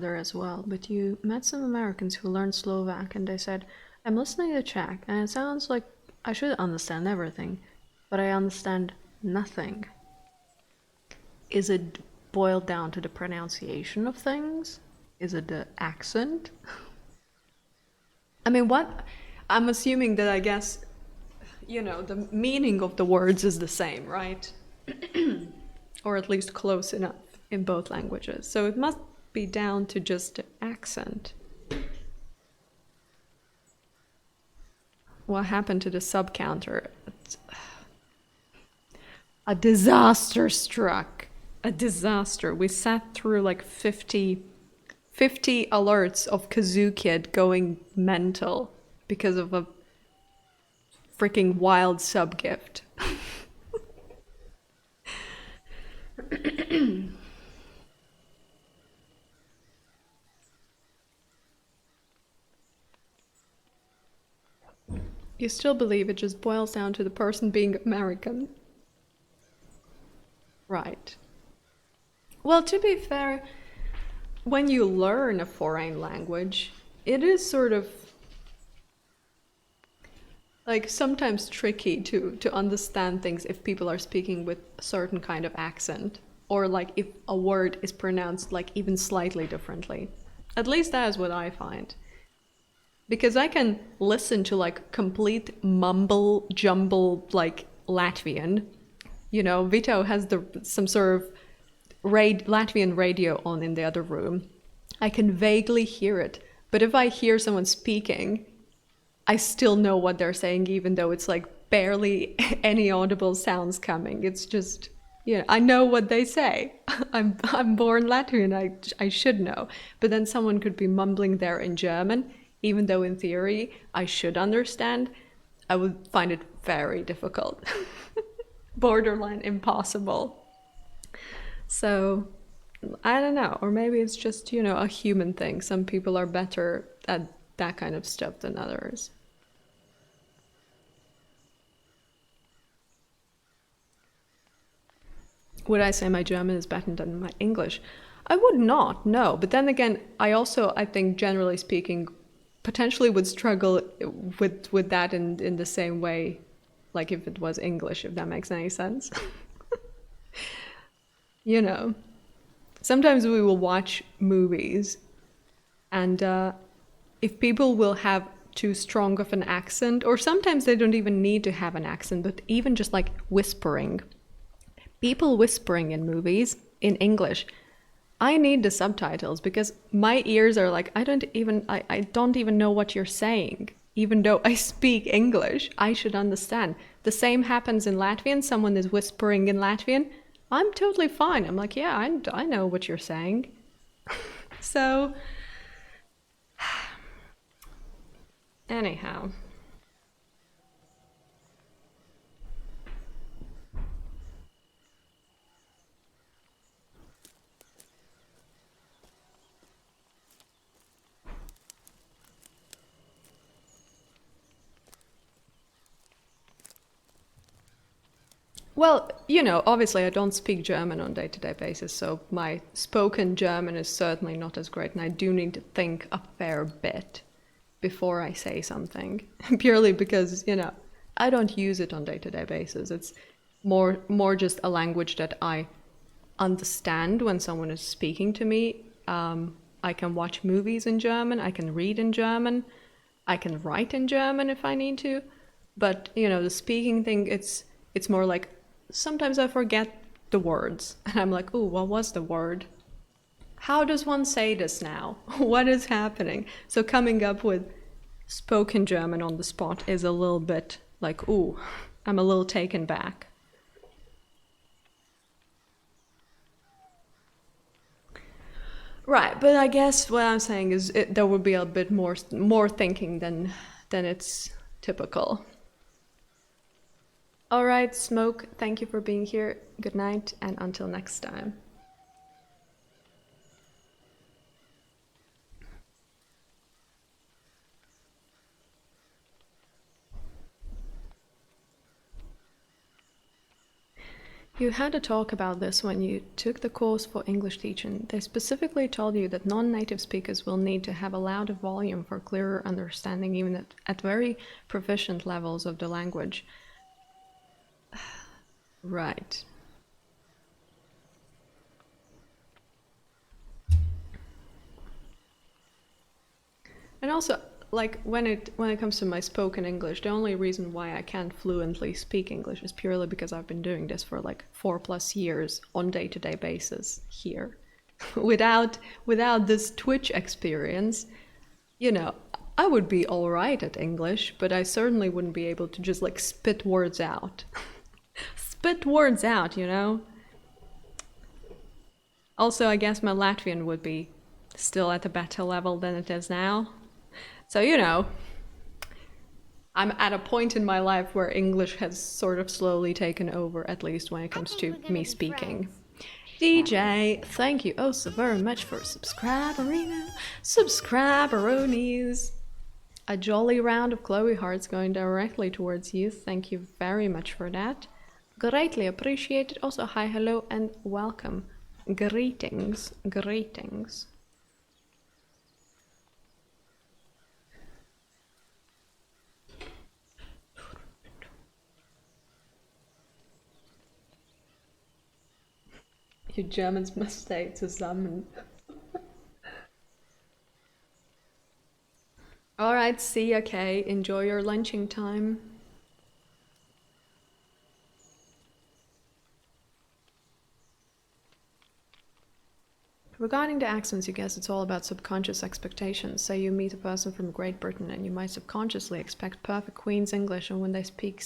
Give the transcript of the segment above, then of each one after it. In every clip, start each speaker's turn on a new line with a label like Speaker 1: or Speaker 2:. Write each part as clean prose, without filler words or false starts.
Speaker 1: there as well, but you met some Americans who learned Slovak and they said, I'm listening to Czech and it sounds like I should understand everything, but I understand nothing. Is it boiled down to the pronunciation of things? Is it the accent? I mean, what? I'm assuming that I guess, the meaning of the words is the same, right? Or at least close enough in both languages. So it must be down to just the accent. What happened to the sub counter? A disaster struck. A disaster. We sat through like 50 alerts of Kazoo Kid going mental because of a freaking wild sub gift. You still believe it just boils down to the person being American? Right. Well, to be fair, when you learn a foreign language, it is sort of like sometimes tricky to understand things if people are speaking with a certain kind of accent, or like if a word is pronounced like even slightly differently. At least that is what I find. Because I can listen to like complete mumble jumble like Latvian. Vito has some sort of Latvian radio on in the other room. I can vaguely hear it, but if I hear someone speaking, I still know what they're saying, even though it's like barely any audible sounds coming. It's just, I know what they say. I'm born Latvian. I should know. But then someone could be mumbling there in German, even though in theory I should understand. I would find it very difficult. Borderline impossible. So I don't know, or maybe it's just, a human thing. Some people are better at that kind of stuff than others. Would I say my German is better than my English? I would not, no. But then again, I think, generally speaking, potentially would struggle with that in the same way, like if it was English, if that makes any sense. you know, Sometimes we will watch movies, and if people will have too strong of an accent, or sometimes they don't even need to have an accent, but even just like whispering. People whispering in movies in English. I need the subtitles because my ears are like, I don't even know what you're saying. Even though I speak English, I should understand. The same happens in Latvian. Someone is whispering in Latvian. I'm totally fine. I'm like, yeah, I know what you're saying. So, anyhow. Well, obviously I don't speak German on a day-to-day basis, so my spoken German is certainly not as great, and I do need to think a fair bit before I say something, purely because, I don't use it on day-to-day basis. It's more just a language that I understand when someone is speaking to me. I can watch movies in German, I can read in German, I can write in German if I need to. But, the speaking thing, it's more like sometimes I forget the words and I'm like, "Ooh, what was the word? How does one say this now? What is happening?" So coming up with spoken German on the spot is a little bit like, "Ooh, I'm a little taken back." Right, but I guess what I'm saying is there would be a bit more thinking than it's typical. All right, Smoke, thank you for being here. Good night, and until next time. You had a talk about this when you took the course for English teaching. They specifically told you that non-native speakers will need to have a louder volume for clearer understanding, even at very proficient levels of the language. Right. And also, like when it comes to my spoken English, the only reason why I can't fluently speak English is purely because I've been doing this for like 4+ years on day-to-day basis here. without this Twitch experience, you know, I would be all right at English, but I certainly wouldn't be able to just like spit words out. Spit words out, you know? Also, I guess my Latvian would be still at a better level than it is now. So, you know, I'm at a point in my life where English has sort of slowly taken over, at least when it comes to me speaking. DJ, thank you oh so very much for subscriberonies. A jolly round of Chloe hearts going directly towards you. Thank you very much for that. Greatly appreciated. Also, hi, hello, and welcome. Greetings, greetings. You Germans must stay zusammen. Alright, see, okay. Enjoy your lunching time. Regarding the accents, you guess it's all about subconscious expectations. Say you meet a person from Great Britain and you might subconsciously expect perfect Queen's English, and when they speak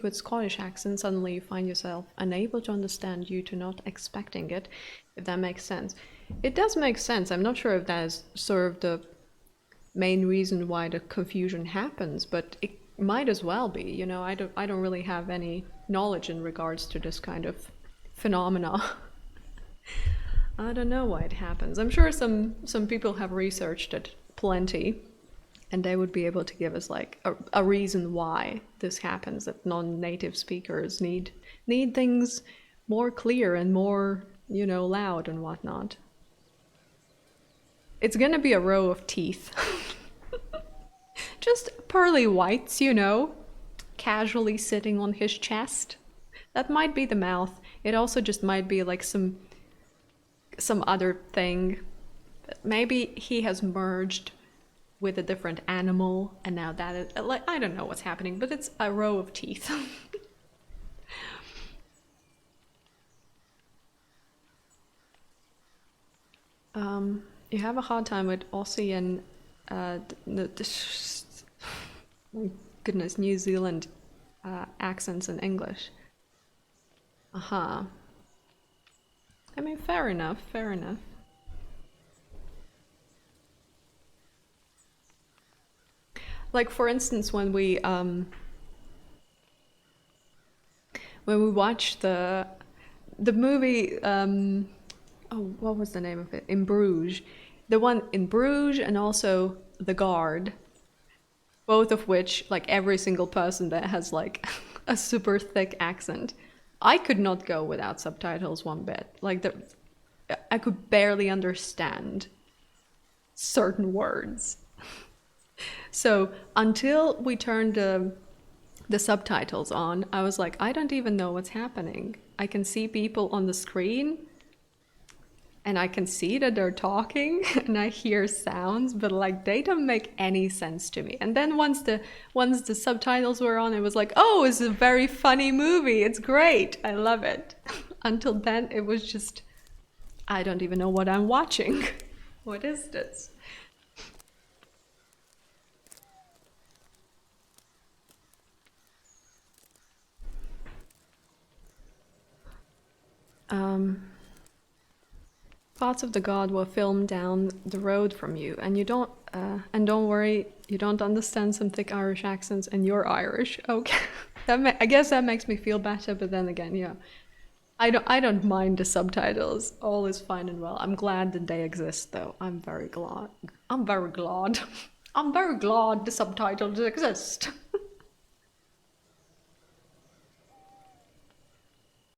Speaker 1: with Scottish accent, suddenly you find yourself unable to understand due to not expecting it, if that makes sense. It does make sense. I'm not sure if that is sort of the main reason why the confusion happens, but it might as well be. You know, I don't really have any knowledge in regards to this kind of phenomena. I don't know why it happens. I'm sure some people have researched it plenty, and they would be able to give us like a reason why this happens, that non-native speakers need things more clear and more, you know, loud and whatnot. It's gonna be a row of teeth. Just pearly whites, you know, casually sitting on his chest. That might be the mouth. It also just might be like some other thing. Maybe he has merged with a different animal, and now that is, like, I don't know what's happening, but it's a row of teeth. You have a hard time with Aussie and my goodness, New Zealand accents in English. Uh-huh. I mean, fair enough, fair enough. Like, for instance, when we watched the movie, oh, what was the name of it? In Bruges. The one in Bruges and also The Guard. Both of which, like, every single person that has like a super thick accent. I could not go without subtitles one bit. Like, I could barely understand certain words. So until we turned the subtitles on, I was like, I don't even know what's happening. I can see people on the screen, and I can see that they're talking, and I hear sounds, but like they don't make any sense to me. And then once the subtitles were on, it was like, oh, it's a very funny movie. It's great. I love it. Until then, it was just, I don't even know what I'm watching. What is this? Parts of The God were filmed down the road from you, and you don't. And don't worry, you don't understand some thick Irish accents, and you're Irish. Okay, I guess that makes me feel better. But then again, yeah, I don't mind the subtitles. All is fine and well. I'm glad that they exist, though. I'm very glad. I'm very glad. I'm very glad the subtitles exist.